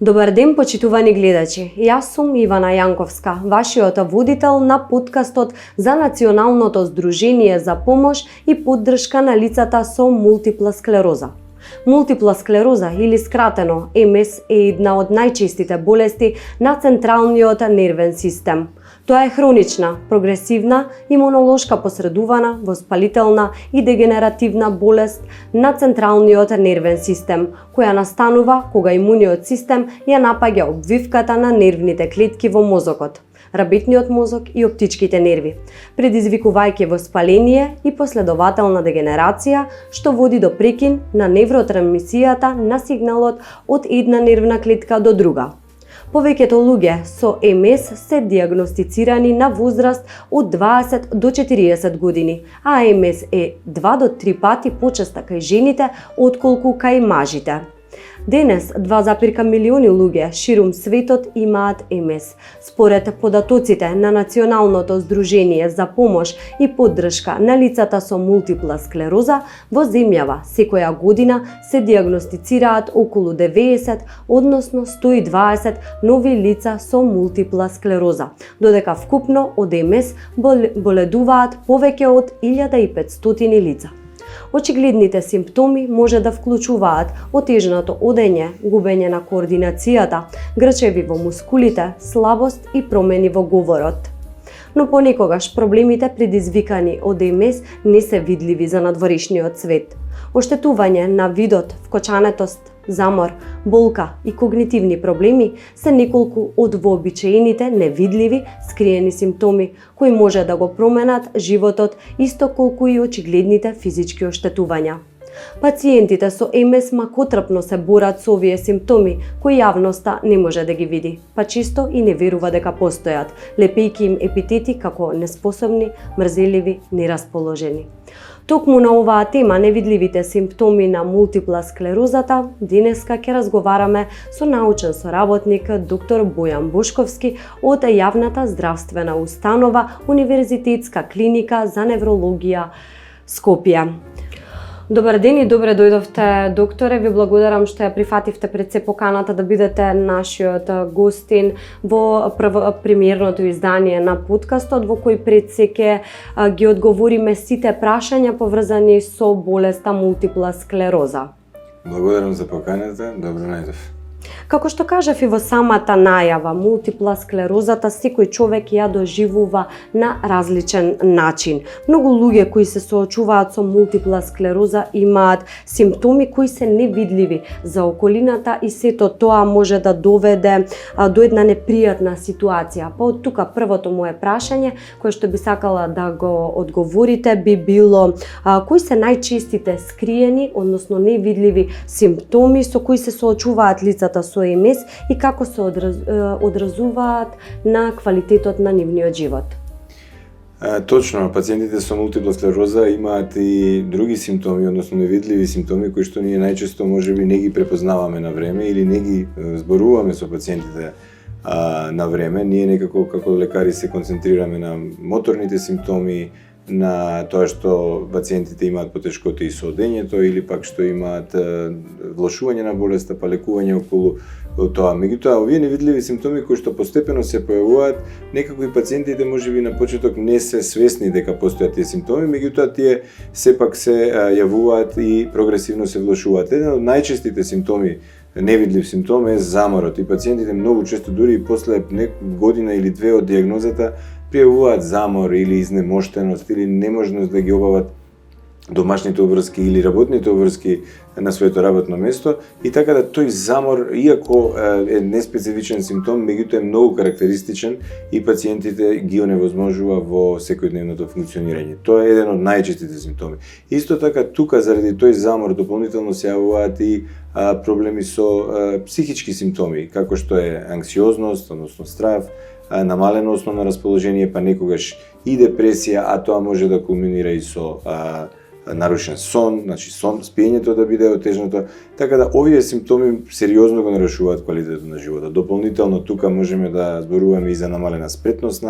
Добар ден, почитувани гледачи. Јас сум Ивана Јанковска, вашиот водител на подкастот за Националното здружение за помош и поддршка на лицата со мултипла склероза. Мултипла склероза или скратено МС е една од најчестите болести на централниот нервен систем. Тоа е хронична, прогресивна, имунолошка посредувана, воспалителна и дегенеративна болест на централниот нервен систем, која настанува кога имуниот систем ја напаѓа обвивката на нервните клетки во мозокот, рабитниот мозок и оптичките нерви, предизвикувајќи воспаление и последователна дегенерација, што води до прекин на невротрансмисијата на сигналот од една нервна клетка до друга. Повеќето луѓе со МС се дијагностицирани на возраст од 20 до 40 години, а МС е 2 до 3 пати почеста кај жените отколку кај мажите. Денес 2,1 милиони луѓе ширум светот имаат МС. Според податоците на Националното здружение за помош и поддршка на лицата со мултипла склероза, во земјава секоја година се дијагностицираат околу 90, односно 120 нови лица со мултипла склероза, додека вкупно од МС боледуваат повеќе од 1500 лица. Очигледните симптоми може да вклучуваат отежнато одење, губење на координацијата, грчеви во мускулите, слабост и промени во говорот. Но понекогаш проблемите предизвикани од МС не се видливи за надворешниот свет. Оштетување на видот, вкочанетост, замор, болка и когнитивни проблеми се неколку од вообичаените невидливи, скриени симптоми кои може да го променат животот исто колку и очигледните физички оштетувања. Пациентите со МС макотрпно се борат со овие симптоми кои јавноста не може да ги види, па чисто и не верува дека постојат, лепејќи им епитети како неспособни, мрзеливи, нерасположени. Токму на оваа тема, невидливите симптоми на мултипла склерозата, денеска ќе разговараме со научен соработник доктор Бојан Бошковски од јавната здравствена установа Универзитетска клиника за неврологија Скопје. Добар ден и добре дојдовте, докторе. Ви благодарам што ја прифативте пред се поканата да бидете нашиот гостин во премиерното издание на подкастот, во кој пред се ќе ги одговориме сите прашања поврзани со болеста мултипла склероза. Благодарам за поканата, добро најдов. Како што кажав и во самата најава, мултипла склерозата секој човек ја доживува на различен начин. Многу луѓе кои се соочуваат со мултипла склероза имаат симптоми кои се невидливи за околината и сето тоа може да доведе до една непријатна ситуација. Па од тука првото мое прашање, кое што би сакала да го одговорите, би било кои се најчестите скриени, односно невидливи симптоми со кои се соочуваат лицата со МС и како се одразуваат на квалитетот на нивниот живот? Точно, пациентите со мултипла склероза имаат и други симптоми, односно невидливи симптоми кои што ние најчесто можеби не ги препознаваме на време или не ги зборуваме со пациентите на време. Ние некако како лекари се концентрираме на моторните симптоми, на тоа што пациентите имаат потешкоти и со одењето или пак што имаат влошување на болеста, па лекување околу тоа. Меѓутоа, овие невидливи симптоми кои што постепено се појавуваат, некако и пациентите можеби на почеток не се свесни дека постојат тие симптоми, меѓутоа тие сепак се јавуваат и прогресивно се влошуваат. Еден од најчестите симптоми, невидлив симптом е заморот и пациентите многу често дури и после година или две од дијагнозата пријавуваат замор или изнемоштеност или неможност да ги обават домашните обврски или работните обврски на своето работно место и така да тој замор, иако е неспецифичен симптом, меѓутоа е многу карактеристичен и пациентите ги оневозможува во секојдневното функционирање. Тоа е еден од најчестите симптоми. Исто така тука заради тој замор дополнително се јавуваат и проблеми со психички симптоми, како што е анксиозност, односно страв, намалено основно расположение, па некогаш и депресија, а тоа може да кулминира и со нарушен сон, значи спиењето да биде отежнато, така да овие симптоми сериозно го нарушуваат квалитетот на животот. Дополнително тука можеме да зборуваме и за намалена спретност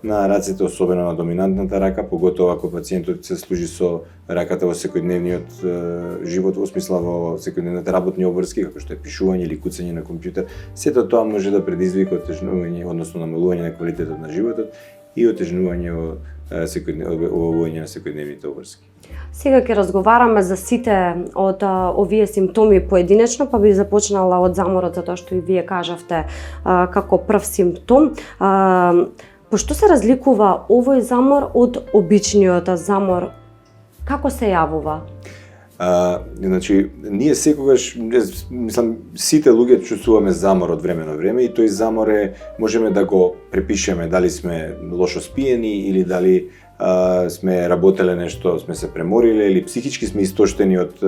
на рацете, особено на доминантната рака, поготово ако пациентот се служи со раката во секојдневниот живот, во смисла во секојдневните работни обврски, како што е пишување или куцање на компјутер. Сето тоа може да предизвика отежнување, односно намалување на квалитетот на животот и отежнување во овојање на секојдневните обврски. Сега ќе разговараме за сите од овие симптоми поединечно, па би започнала од заморот, затоа што и вие кажавте како прв симптом. Пошто се разликува овој замор од обичниот замор? Како се јавува? Значи, ние секогаш, мислам, сите луѓе чувствуваме замор од време на време и тој замор можеме да го препишеме дали сме лошо спиени или дали сме работеле нешто, сме се премориле или психички сме истоштени од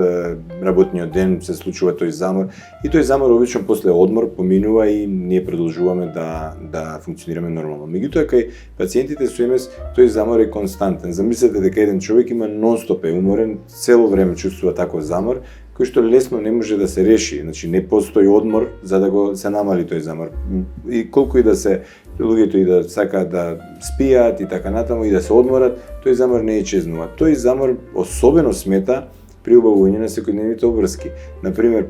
работниот ден, се случува тој замор. И тој замор обично после одмор поминува и ние продолжуваме да функционираме нормално. Меѓутоа, кај пациентите со МС тој замор е константен. Замислете дека еден човек има нонстоп уморен, цело време чувствува таков замор, кој што лесно не може да се реши. Значи не постои одмор за да го се намали тој замор. И колку и да се луѓето и да сакаат да спијат и така натаму и да се одморат, тој замор не исчезнува. Тој замор особено смета при обавување на секојдневните обврски. Например,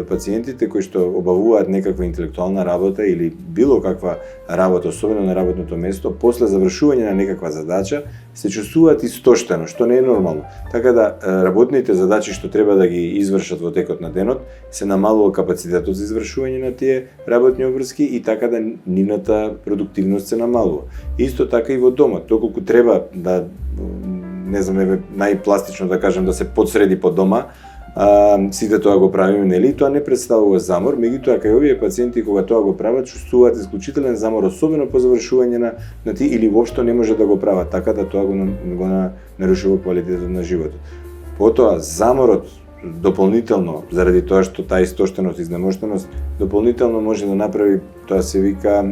пациентите кои што обавуваат некаква интелектуална работа или било каква работа, особено на работното место, после завршување на некаква задача, се чувствуваат истоштено, што не е нормално. Така да работните задачи што треба да ги извршат во текот на денот, се намалува капацитетот за извршување на тие работни обврски и така да нивната продуктивност се намалува. Исто така и во домот, доколку треба да не знам, најпластично да кажем, да се подсреди по дома, сите тоа го правиме, нели? Тоа не представува замор, меѓутоа кај овие пациенти кога тоа го прават, чувствуваат исклучителен замор, особено по завршување на ти или воопшто не може да го прават, така да тоа го нарушува квалитетот на животот. Потоа заморот дополнително, заради тоа што таа истоштеност и изнемоштеност, дополнително може да направи, тоа се вика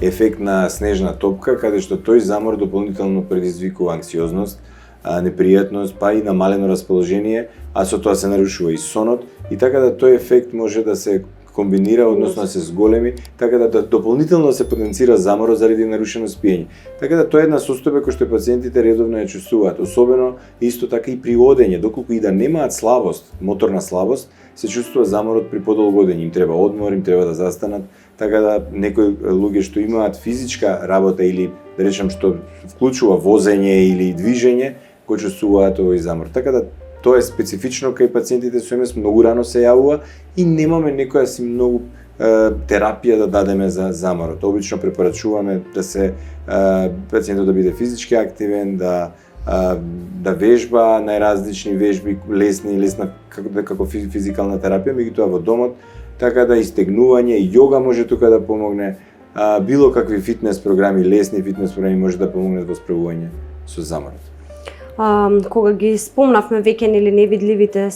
ефект на снежна топка, каде што тој замор дополнително предизвикува анксиозност, непријатност, па и намалено расположение, а со тоа се нарушува и сонот, и така да тој ефект може да се комбинира, односно да се зголеми, така да дополнително се потенцира заморот заради нарушено спиење. Така да тоа е една состојба која што пациентите редовно ја чувствуваат, особено исто така и при одење, доколку и да немаат слабост, моторна слабост, се чувствува заморот при подолго одење, им треба одмор, им треба да застанат, така да некои луѓе што имаат физичка работа или да речем што вклучува возење или движење, го чувствуваат овој замор. Така да тоа е специфично кај пациентите со МС, многу рано се јавува и немаме некоја си многу терапија да дадеме за заморот. Обично препорачуваме да се пациентот да биде физички активен, да вежба најразлични вежби, лесна како физикална терапија, меѓутоа во домот, така да истегнување, јога може тука да помогне, било какви фитнес програми, лесни фитнес програми може да помогнат во справување со заморот. Кога ги спомнавме веќе нели невидливите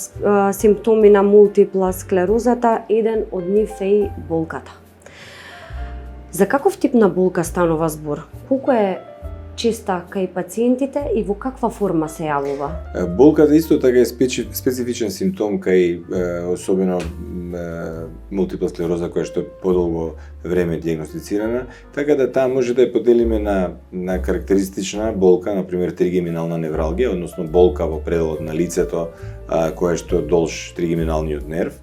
симптоми на мултипла склерозата, еден од нив е и болката. За каков тип на болка станува збор? Колку е честа кај пациентите и во каква форма се јавува? Болката исто така е специфичен симптом кај особено мултипла склероза која што е подолго време диагностицирана, така да таа може да ја поделиме на карактеристична болка, например тригеминална невралгија, односно болка во пределот на лицето која што долж тригеминалниот нерв,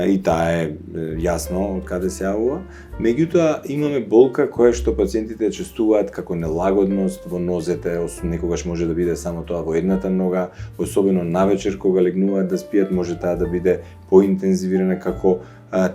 и таа е јасно од каде се јавува. Меѓутоа имаме болка која што пациентите чувствуваат како нелагодност во нозете, некогаш може да биде само тоа во едната нога, особено навечер кога легнуваат да спијат, може таа да биде поинтензивирана како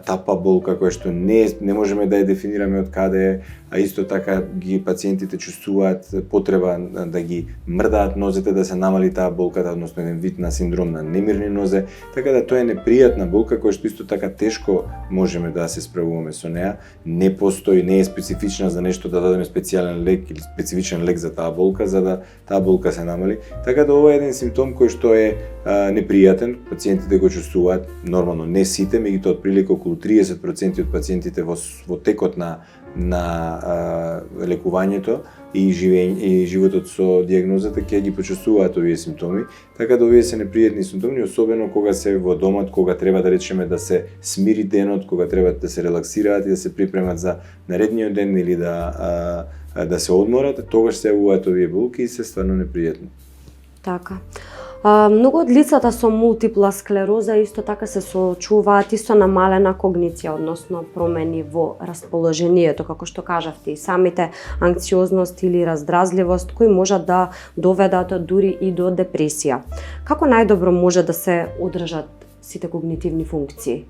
тапа болка која што не можеме да ја дефинираме од каде е, а исто така ги пациентите чувствуваат потреба да ги мрдаат нозете, да се намали таа болката, односно еден вид на синдром на немирни нозе, така да тоа е непријатна болка која што исто така тешко можеме да се справуваме со неа, не постои, не е специфична за нешто да дадеме специјален лек или специфичен лек за таа болка за да таа болка се намали. Така да ова е еден симптом кој што е непријатен, пациентите го чувствуваат, нормално не сите, меѓутоа отприлика околу 30% од пациентите во текот на на лекувањето и животот со дијагнозата ќе ги почувствуваат овие симптоми, така да овие се непријатни симптоми, особено кога се во домот, кога треба да речеме да се смири денот, кога треба да се релаксираат и да се припремат за наредниот ден или да се одморат, тогаш се јавуваат овие болки и се стварно непријатни. Така. Многу од лицата со мултипла склероза исто така се соочуваат исто намалена когниција, односно промени во расположението, како што кажавте, и самите анксиозност или раздразливост кои можат да доведат дури и до депресија. Како најдобро може да се одржат сите когнитивни функции?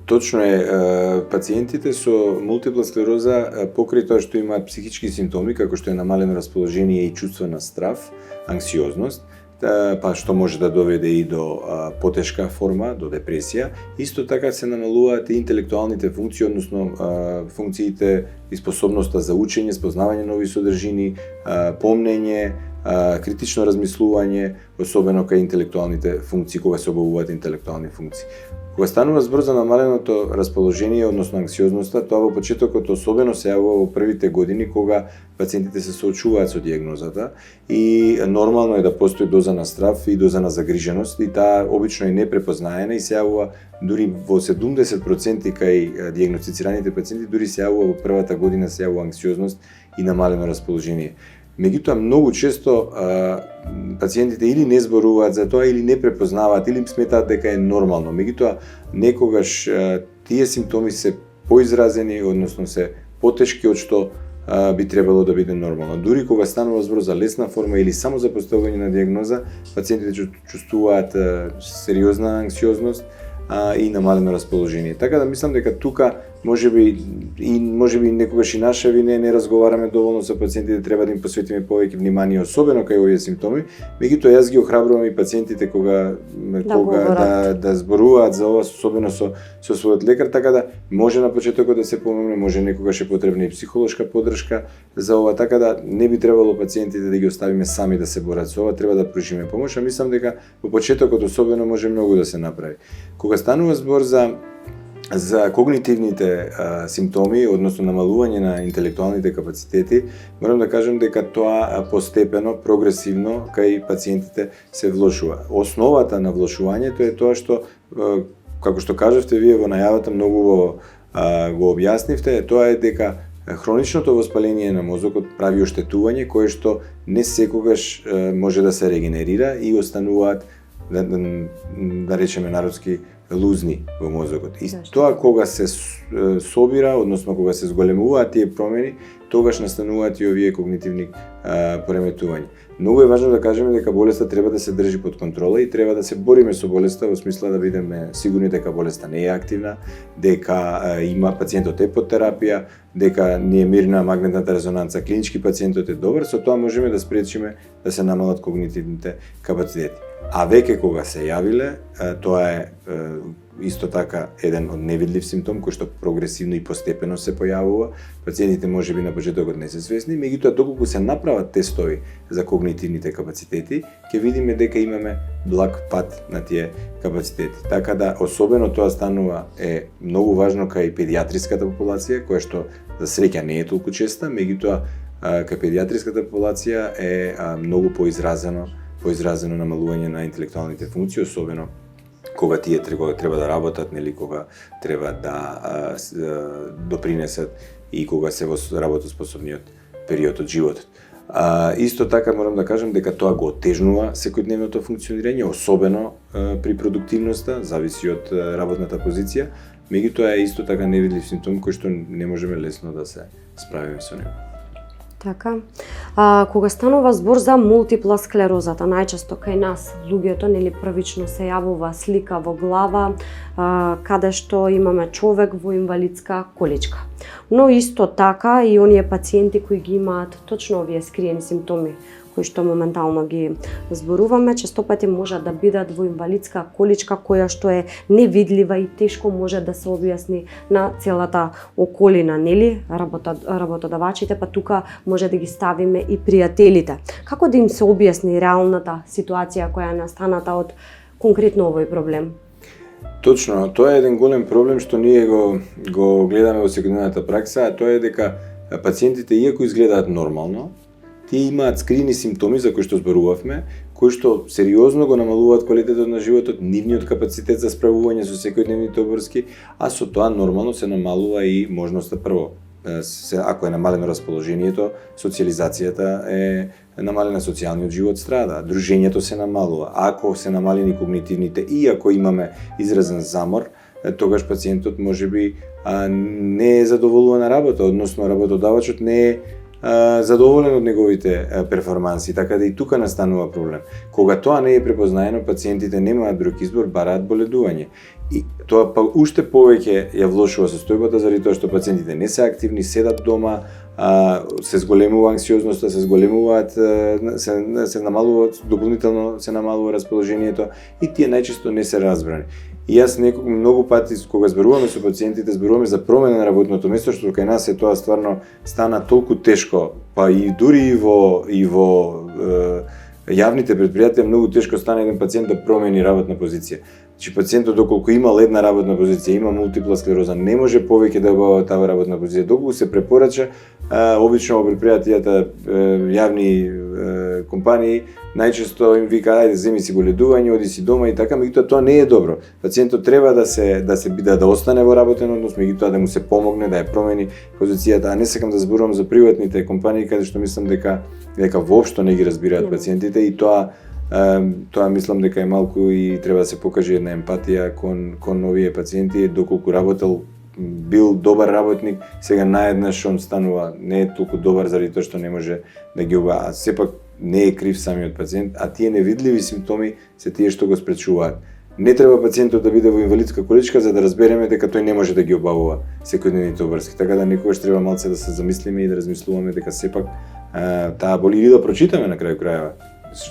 Точно е, пациентите со мултипла склероза покрај тоа што имаат психички симптоми, како што е намалено расположение и чувство на страв, анксиозност, па што може да доведе и до потешка форма, до депресија, исто така се намалуваат и интелектуалните функции, односно функциите и способноста за учење, спознавање нови содржини, помнење, критично размислување, особено кај интелектуалните функции, кога се обавуваат интелектуални функции. Кога станува збор за намаленото расположение, односно анксиозноста, тоа во почетокот особено се јавува во првите години кога пациентите се соочуваат со дијагнозата и нормално е да постои доза на страв и доза на загриженост и таа обично е непрепознаена и се јавува дури во 70% кај дијагностицираните пациенти, дури се јавува во првата година се јавува анксиозност и намалено расположение. Меѓутоа, многу често пациентите или не зборуваат за тоа, или не препознаваат, или сметаат дека е нормално. Меѓутоа, некогаш тие симптоми се поизразени, односно се потешки од што би требало да биде нормално. Дури кога станува збор за лесна форма или само за поставување на дијагноза, пациентите чувствуваат сериозна анксиозност и намалено расположение. Така да мислам дека тука можеби некогаш и наша вина не разговараме доволно со пациентите, треба да им посветиме повеќе внимание, особено кај овие симптоми. Меѓутоа јас ги охрабрувам и пациентите кога да зборуваат за ова, особено со својот лекар, така да може на почетокот да се помогне, може некогаш е потребна и психолошка поддршка за ова, така да не би требало пациентите да ги оставиме сами да се борат со ова, треба да пружиме помош, а мислам дека во почетокот особено може многу да се направи. Кога станува збор за когнитивните симптоми, односно намалување на интелектуалните капацитети, морам да кажам дека тоа постепено, прогресивно кај пациентите се влошува. Основата на влошувањето е тоа што, како што кажавте вие во најавата, многу го објаснивте, тоа е дека хроничното воспаление на мозокот прави оштетување кое што не секогаш може да се регенерира и остануваат, да речеме народски, лузни во мозокот. И тоа кога се собира, односно кога се зголемуваат тие промени, тогаш настануваат и овие когнитивни пореметувања. Многу е важно да кажеме дека болеста треба да се држи под контрола и треба да се бориме со болеста во смисла да бидеме сигурни дека болеста не е активна, дека има пациентот е под терапија, дека не е мирна магнетната резонанца, клинички пациентот е добар, со тоа можеме да спречиме да се намалат когнитивните капацитети. А веќе кога се јавиле, тоа е исто така еден од невидлив симптом кој што прогресивно и постепено се појавува. Пациентите можеби на почетокот не се свесни, меѓутоа доколку се направат тестови за когнитивните капацитети, ќе видиме дека имаме благ пат на тие капацитети. Така да особено тоа станува е многу важно кај педиатриската популација, која што за среќа не е толку честа, меѓутоа кај педиатриската популација е многу поизразено намалување на интелектуалните функции, особено кога тие треба да работат, нели, кога треба да допринесат и кога се во работоспособниот период од животот. Исто така морам да кажам дека тоа го отежнува секојдневното функционирање, особено при продуктивноста, зависи од работната позиција, меѓутоа е исто така невидлив симптом кој што не можеме лесно да се справиме со него. Така. Кога станува збор за мултипла склерозата, најчесто кај нас луѓето нели првично се јавува слика во глава каде што имаме човек во инвалидска количка. Но исто така и оние пациенти кои ги имаат точно овие скриени симптоми кои што моментално ги зборуваме, често пати можат да бидат во инвалидска количка која што е невидлива и тешко може да се објасни на целата околина, нели, работодавачите, па тука може да ги ставиме и пријателите. Како да им се објасни реалната ситуација која е настаната од конкретно овој проблем? Точно, тоа е еден голем проблем што ние го гледаме во секојдневната пракса, а тоа е дека пациентите, иако изгледаат нормално, тие имаат скрини симптоми за кои што зборувавме, кои што сериозно го намалуваат квалитетот на животот, нивниот капацитет за справување со секојдневните обврски, а со тоа нормално се намалува и можноста прво. Ако е намалено расположението, социјализацијата е намалена, социјалниот живот страда, дружењето се намалува. Ако се намалени когнитивните и ако имаме изразен замор, тогаш пациентот можеби не е задоволуван на работа, односно работодавачот не е задоволен од неговите перформанси, така да и тука настанува проблем. Кога тоа не е препознаено, пациентите немаат друг избор, бараат боледување. И тоа па уште повеќе ја влошува состојбата заради тоа што пациентите не се активни, седат дома, се зголемува анксиозноста, се зголемуваат, се намалуваат, дополнително се намалува расположението и тие најчесто не се разбрани. И јас многу пати кога зборуваме со пациентите, зборуваме за промена на работното место, што кај нас е тоа стварно стана толку тешко, па и дури и во јавните предпријатија многу тешко стана еден пациент да промени работна позиција. Значи пациентот доколку има една работна позиција, има мултипла склероза, не може повеќе да обава таа работна позиција. Доколку се препорача, обично во предпријатијата, јавни компании, најчесто им вика ајде земи си боледување, оди си дома и така, меѓутоа тоа не е добро. Пациентот треба да остане во работен однос, меѓутоа да му се помогне да ја промени позицијата, а не сакам да зборувам за приватните компании каде што мислам дека воопшто не ги разбираат пациентите и тоа мислам дека е малку и треба да се покаже една емпатија кон овие пациенти, доколку работел бил добар работник, сега наеднаш он станува не е толку добар заради тоа што не може да ги обава. Сепак не е крив самиот пациент, а тие невидливи симптоми се тие што го спречуваат. Не треба пациентот да биде во инвалидска количка за да разбереме дека тој не може да ги обавува секојдневните обврски. Така да некогаш треба малце да се замислиме и да размислуваме дека сепак таа боли или да прочитаме на крај крајава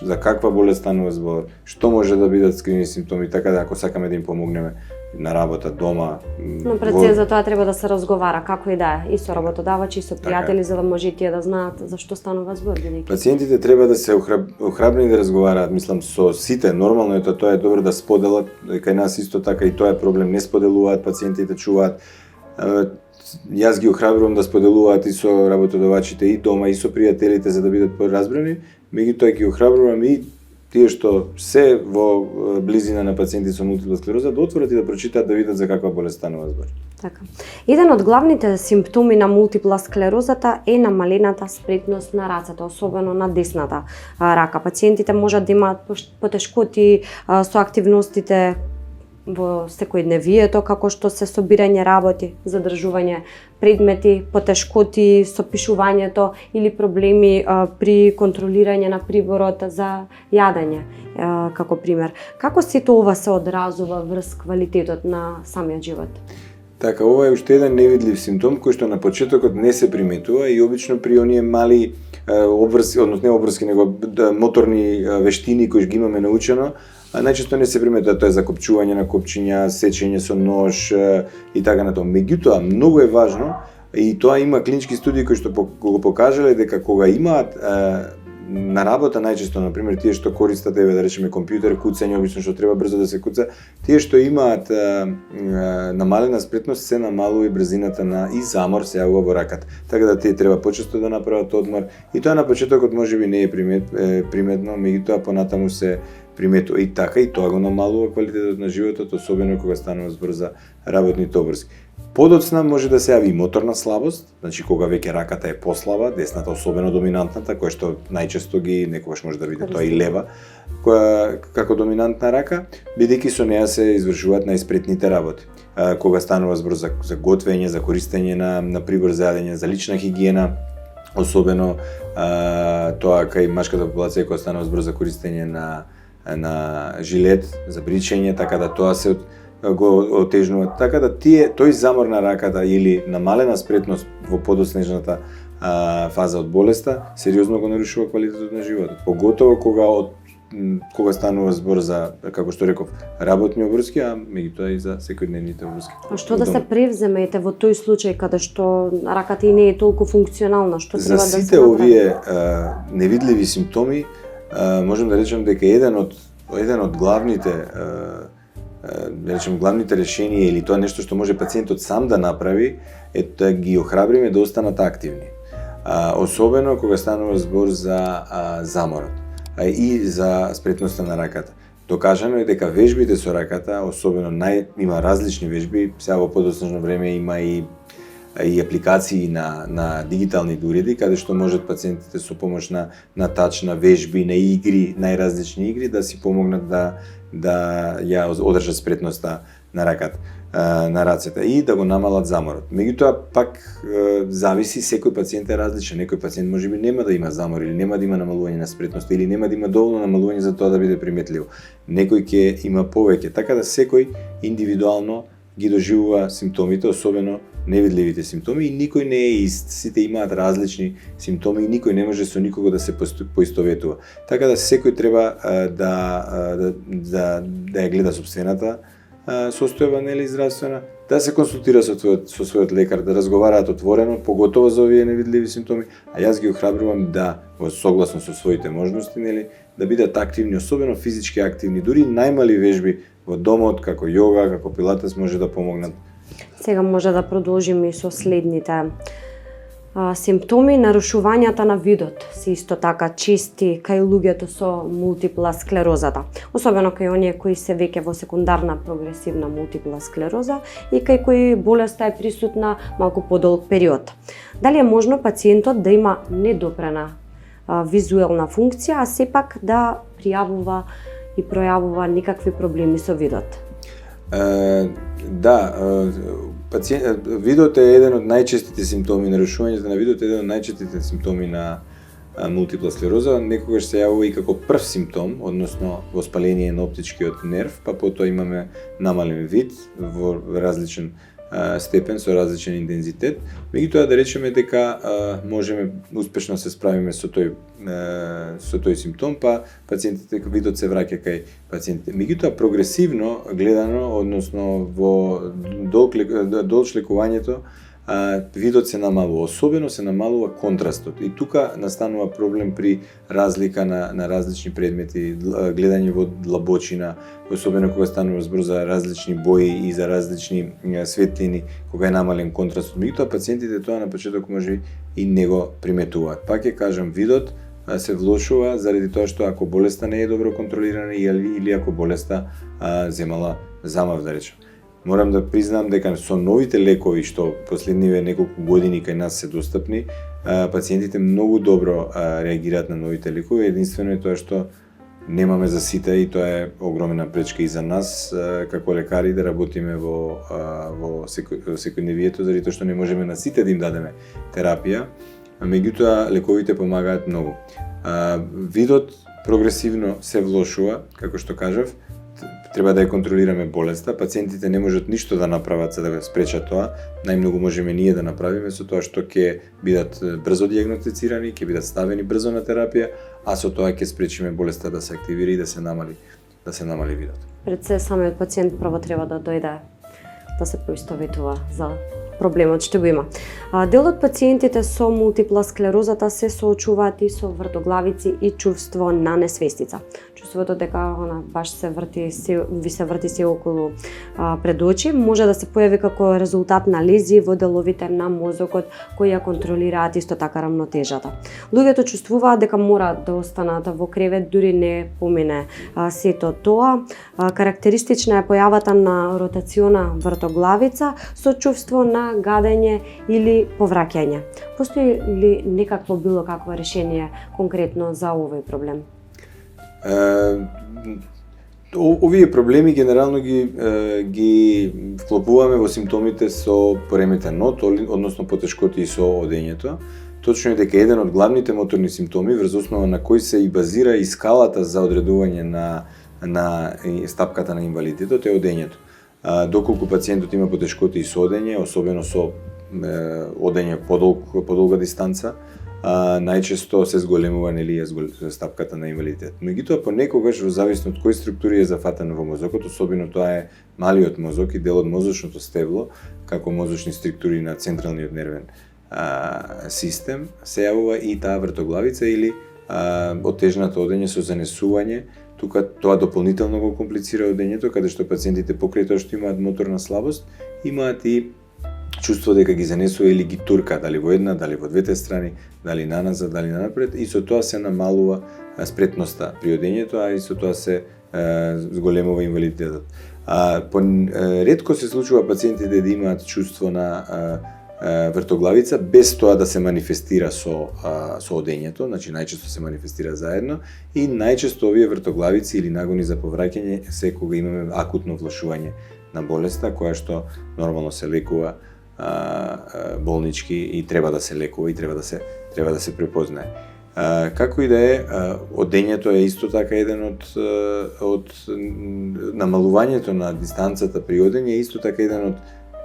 за каква болест станува збор, што може да бидат скрини симптоми, така да ако сакаме да им помогнеме на работа, дома. Но пред се за тоа треба да се разговара, како и да е, и со работодавачи, и со пријатели, за да може и тие да знаат за што станува збор. Пациентите треба да се охрабрени да разговараат, мислам, со сите, нормално е тоа е добро да споделат, кај нас исто така и тоа е проблем, не споделуваат, пациентите чуваат. Јас ги охрабрувам да споделуваат и со работодавачите и дома и со пријателите за да бидат поразбрани, меѓутоа ги охрабрувам и тие што се во близина на пациенти со мултипла склероза да отворат и да прочитаат да видат за каква болест станува збор. Така. Еден од главните симптоми на мултипла склерозата е намалената спретност на рацете, особено на десната рака. Пациентите можат да имаат потешкоти со активностите во секојдневието, како што се собирање работи, задржување предмети, потешкоти со пишувањето или проблеми при контролирање на приборот за јадење, како пример. Како сето ова се одразува врз квалитетот на самиот живот? Така, ова е уште еден невидлив симптом кој што на почетокот не се приметува и обично при оние мали обврски, односно не обврски, него моторни вештини кои ги имаме научено, најчесто не се приметува, тоа е закопчување на копчиња, сечење со нож и така натаму. Меѓутоа, многу е важно и тоа има клинички студии кои што го покажале дека кога имаат на работа најчесто, на пример, тие што користат, да речеме, компјутер, куцање, обично што треба брзо да се куца, тие што имаат намалена спретност, се намалува и брзината на и замор се јавува во раката. Така да тие треба почесто да направат одмор и тоа на почетокот можеби не е приметно, меѓутоа понатаму се приметува и така и тоа го намалува квалитетот на животот, особено кога станува збор за работните обврски. Подоцна може да се јави и моторна слабост, значи кога веќе раката е послаба, десната особено доминантната, која што најчесто ги некогаш може да биде тоа и лева, која како доминантна рака, бидејќи со неа се извршуваат најспретните работи. Кога станува збор за готвење, за користење на прибор за јадење, за лична хигиена, особено тоа кај машката популација кога станува збор за користење на жилет за бричење, така да тоа се го отежнува. Така да тој замор на раката или намалена спретност во подоцнежната фаза од болеста сериозно го нарушува квалитетот на животот. Поготово кога станува збор за, како што реков, работни обврски, а меѓутоа и за секојдневните обврски. А што да се превземете во тој случај каде што раката и не е толку функционална, што треба да се направи? За сите овие невидливи симптоми можам да речем дека еден од главните да речем, главните решенија или тоа нешто што може пациентот сам да направи, е да ги охрабриме да останат активни. Особено кога станува збор за заморот и за спретноста на раката. Докажано е дека вежбите со раката, особено има различни вежби, сега во подоцнежно време има и апликации на дигитални уреди, каде што можат пациентите со помош на тач, на вежби, на игри, најразлични игри, да си помогнат да ја одржат спретноста на раката, на рацете и да го намалат заморот. Меѓутоа пак зависи, секој пациент е различен. Некој пациент можеби нема да има замор или нема да има намалување на спретноста или нема да има доволно намалување за тоа да биде приметливо. Некој ќе има повеќе, така да секој индивидуално ги доживува симптомите, особено невидливите симптоми, и никој не е ист. Сите имаат различни симптоми и никој не може со никого да се поистоветува. Така да секој треба да ја гледа собствената состојба, нели, здравствена, да се консултира со својот лекар, да разговараат отворено, поготово за овие невидливи симптоми, а јас ги охрабрувам да, согласно со своите можности, нели, да бидат активни, особено физички активни, дури најмали вежби во домот, како јога, како пилатес, може да помогнат. Сега може да продолжиме и со следните симптоми. Нарушувањата на видот се исто така чести кај луѓето со мултипла склерозата, особено кај оние кои се веќе во секундарна прогресивна мултипла склероза и кај кои болеста е присутна малку подолг период. Дали е можно пациентот да има недопрена визуелна функција, а сепак да пријавува и пројавува никакви проблеми со видот? Видот е еден од најчестите симптоми, нарушувањето на видот е еден од најчестите симптоми на мултипла склероза. Некогаш се јавува и како прв симптом, односно воспаление на оптичкиот нерв, па потоа имаме намален вид во различен степен, со различен интензитет. Меѓутоа да речеме дека можеме успешно се справиме со тој симптом, па пациентите видот се враќа кај пациентите. Меѓутоа прогресивно гледано, односно во долж лекувањето, видот се намалува, особено се намалува контрастот. И тука настанува проблем при разлика на различни предмети, гледање во длабочина, особено кога станува збор за различни бои и за различни светлини, кога е намален контрастот. Меѓутоа пациентите тоа на почеток може и не го приметуваат. Пак ќе кажам, видот се влошува заради тоа што ако болеста не е добро контролирана или ако болеста земала замав, да речем. Морам да признам дека со новите лекови што последниве неколку години кај нас се достапни, пациентите многу добро реагираат на новите лекови. Единствено е тоа што немаме за сите и тоа е огромна пречка и за нас како лекари да работиме во секојдневието, заради тоа што не можеме на сите да им дадеме терапија, меѓутоа лековите помагаат многу. Видот прогресивно се влошува, како што кажав, треба да ја контролираме болеста. Пациентите не можат ништо да направат за да го спречат тоа. Најмногу можеме ние да направиме со тоа што ќе бидат брзо дијагностицирани, ќе бидат ставени брзо на терапија, а со тоа ќе спречиме болеста да се активира и да се намали видот. Пред се самиот пациент прво треба да дојде да се поистоветува за проблемот што го има. Дел од пациентите со мултипла склерозата се соочуваат и со вртоглавици и чувство на несвестица. Чувството дека баш ви се врти се околу пред очи, може да се појави како резултат на лезии во деловите на мозокот кои ја контролираат исто така рамнотежата. Луѓето чувствуваат дека мораат да останат во кревет дури не помине сето тоа. Карактеристична е појавата на ротациона вртоглавица со чувство на гадење или повраќање. Постои ли некакво било какво решение конкретно за овој проблем? Овие проблеми генерално ги вклопуваме во симптомите со пореметен нот, односно потешкоти со одењето. Точно е дека еден од главните моторни симптоми врз основа на кој се и базира и скалата за одредување на стапката на инвалидитет е одењето. Доколку пациентот има потешкоти со одење, особено со одење подолга дистанца, најчесто се зголемува стапката на инвалидитет. Меѓутоа понекогаш во зависно од кој структури е зафатено во мозокот, особено тоа е малиот мозок и дел од мозочното стебло, како мозочни структури на централниот нервен систем, се јавува и таа вртоглавица или оттежнато одење со занесување. тука тоа дополнително го комплицира одењето, каде што пациентите покрај тоа што имаат моторна слабост, имаат и чувство дека ги занесува или ги турка, дали во една, дали во двете страни, дали наназад, дали напред, и со тоа се намалува спретноста при одењето, а и со тоа се зголемува инвалидитетот. Ретко се случува пациентите да имаат чувство на вртоглавица без тоа да се манифестира со одењето, значи најчесто се манифестира заедно и најчесто овие вртоглавици или нагони за повраќање се кога имаме акутно влошување на болеста, која што нормално се лекува болнички и треба да се лекува и треба да се препознае. Како и да е, одењето е исто така еден од намалувањето на дистанцата при одење, е исто така еден од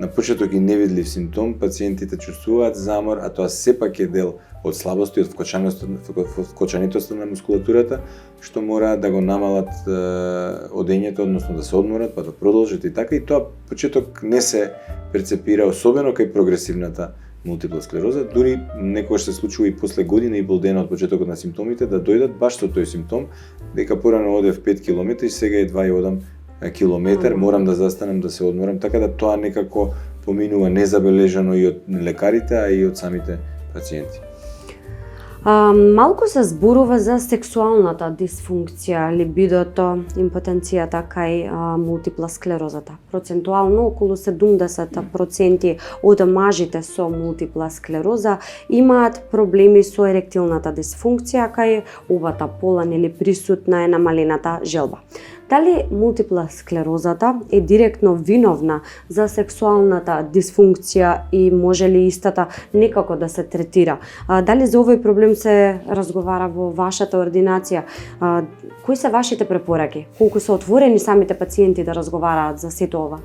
на почеток и невидлив симптом. Пациентите чувствуваат замор, а тоа сепак е дел од слабост и од вкочанитоста на мускулатурата, што мораат да го намалат одењето, односно да се одморат, па да продолжат и така, и тоа почеток не се перцепира, особено кај прогресивната мултипла склероза, дури некогаш се случува и после година и пол дена од почетокот на симптомите да дојдат баш со тој симптом, дека порано одев 5 км и сега едва ја одам километар, морам да застанам да се одморам, така да тоа некако поминува незабележано и од лекарите, а и од самите пациенти. Малку се зборува за сексуалната дисфункција, либидото, импотенцијата кај мултипла склерозата. Процентуално околу 70% од мажите со мултипла склероза имаат проблеми со еректилната дисфункција, кај обата пола нели присутна е намалената желба. Дали мултипла склерозата е директно виновна за сексуалната дисфункција и може ли истата некако да се третира? Дали за овој проблем се разговара во вашата ординација? Кои се вашите препораки? Колку се отворени самите пациенти да разговараат за сето ова?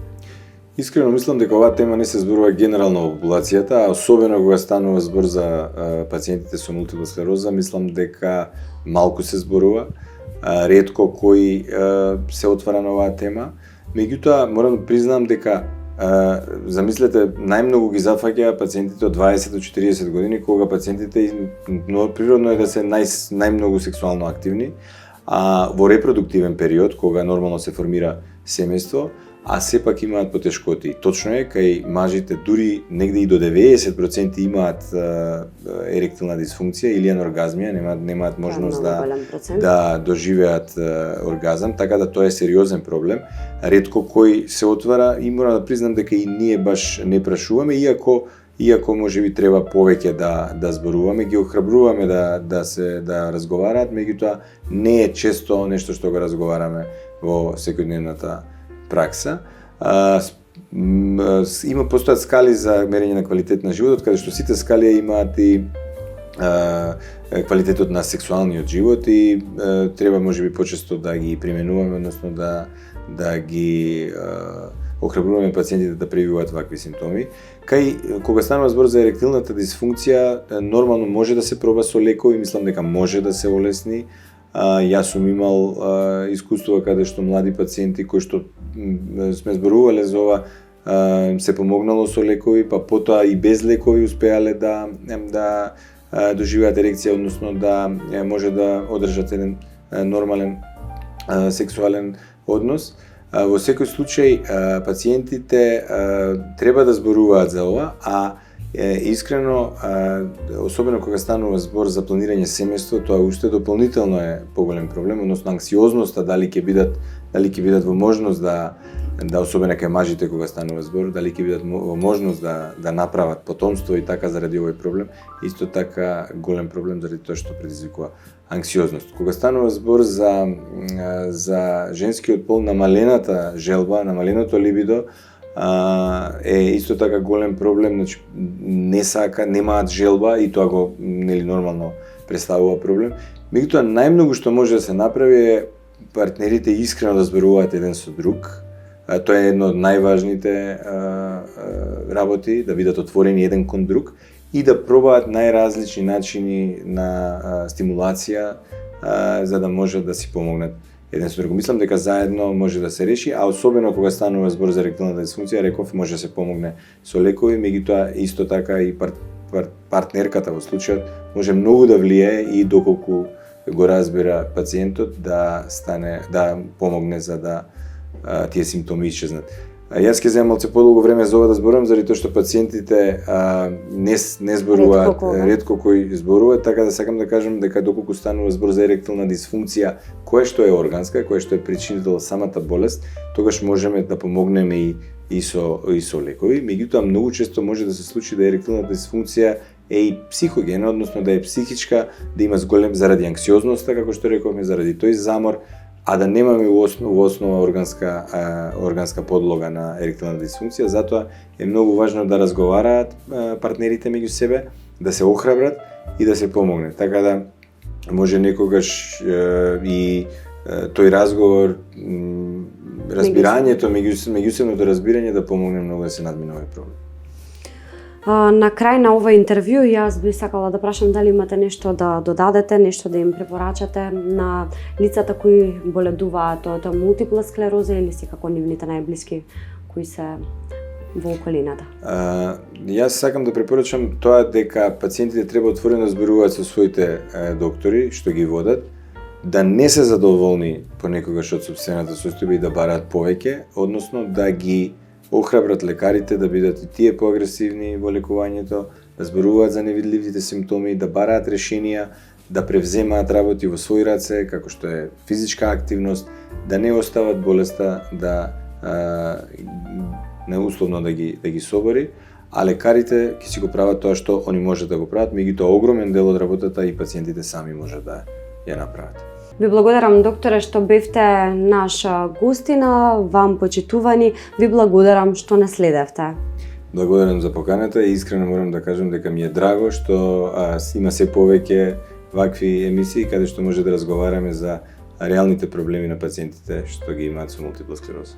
Искрено мислам дека оваа тема не се зборува генерално во популацијата, а особено кога станува збор за пациентите со мултипла склероза, мислам дека малку се зборува. Ретко кој се отвара на оваа тема. Меѓутоа, морам да признам дека замислете, најмногу ги зафаќа пациентите од 20 до 40 години, кога пациентите природно е да се најмногу сексуално активни, а во репродуктивен период, кога нормално се формира семејство, а сепак имаат потешкоти. Точно е, кај мажите дури негде и до 90% имаат еректилна дисфункција или аноргазмија, немаат можност да доживеат оргазам, така да тоа е сериозен проблем. Ретко кој се отвара и мора да признам дека и ние баш не прашуваме, иако можеби треба повеќе да зборуваме, ги охрабруваме да разговараат, меѓутоа не е често нешто што го разговараме во секојдневната пракса. Постојат скали за мерење на квалитет на животот, каде што сите скали имаат и квалитетот на сексуалниот живот и треба можеби почесто да ги применуваме, односно да ги охрабруваме пациентите да прививаат вакви симптоми. Кога станува збор за еректилната дисфункција, нормално може да се проба со лекови, мислам дека може да се олесни. Јас сум имал искуства каде што млади пациенти кои што сме зборувале за ова се помогнало со лекови, па потоа и без лекови успеале да доживеат ерекција, односно да може да одржат еден нормален сексуален однос. Во секој случај пациентите треба да зборуваат за ова, а искрено, особено кога станува збор за планирање семејство, тоа уште дополнително е поголем проблем, односно анксиозноста, дали ќе бидат во можност да особено кај мажите кога станува збор, дали ќе бидат во можност да направат потомство и така заради овој проблем, исто така голем проблем заради тоа што предизвикува анксиозност. Кога станува збор за женскиот пол, намалената желба, намаленото либидо, е исто така голем проблем, значи немаат желба и тоа го нормално представува проблем. Меѓутоа најмногу што може да се направи е партнерите искрено да зборуваат еден со друг. Тоа е едно од најважните работи, да бидат отворени еден кон друг и да пробаат најразлични начини на стимулација за да може да си помогнат еден со друг. Мислам дека заедно може да се реши, а особено кога станува збор за еректилната дисфункција, реков може да се помогне со лекови, меѓутоа исто така и партнерката во случајот може многу да влијае и доколку го разбира пациентот да помогне за да тие симптоми исчезнат. Јас ќе земам малце подолго време за ова да зборувам, заради тоа што пациентите не зборуваат, ретко кои зборуваат, така да сакам да кажам дека доколку станува збор за еректилна дисфункција, која што е органска, која што е причинител самата болест, тогаш можеме да помогнеме и со лекови. Меѓутоа многу често може да се случи да еректилната дисфункција е и психогена, односно да е психичка, да има зголем заради анксиозноста, како што рековме, заради тој замор, а да немаме во основа органска подлога на еректилна дисфункција. Затоа е многу важно да разговараат партнерите меѓу себе, да се охрабрат и да се помогне. Така да може некогаш и тој разговор, разбирањето, меѓусебното разбирање да помогне многу да се надмине овој проблем. На крај на ова интервју, јас би сакала да прашам дали имате нешто да додадете, нешто да им препорачате на лицата кои боледуваат од мултипла склероза или секако нивните најблиски кои се во околината. Јас сакам да препорачам тоа дека пациентите треба отворено да зборуваат со своите доктори што ги водат, да не се задоволни понекогаш од сопствената состојба и да бараат повеќе, односно да ги охрабрат лекарите да бидат и тие поагресивни во лекувањето, да зборуваат за невидливите симптоми, да бараат решенија, да превземаат работи во своји раце, како што е физичка активност, да не остават болеста неусловно да ги собори, а лекарите ќе си го прават тоа што они можат да го прават, меѓутоа огромен дел од работата и пациентите сами можат да ја направат. Ви благодарам, докторе, што бевте наша гостина, вам почитувани, ви благодарам што не следевте. Благодарам за поканата и искрено морам да кажам дека ми е драго што има се повеќе вакви емисии каде што може да разговараме за реалните проблеми на пациентите што ги имаат со мултипла склероза.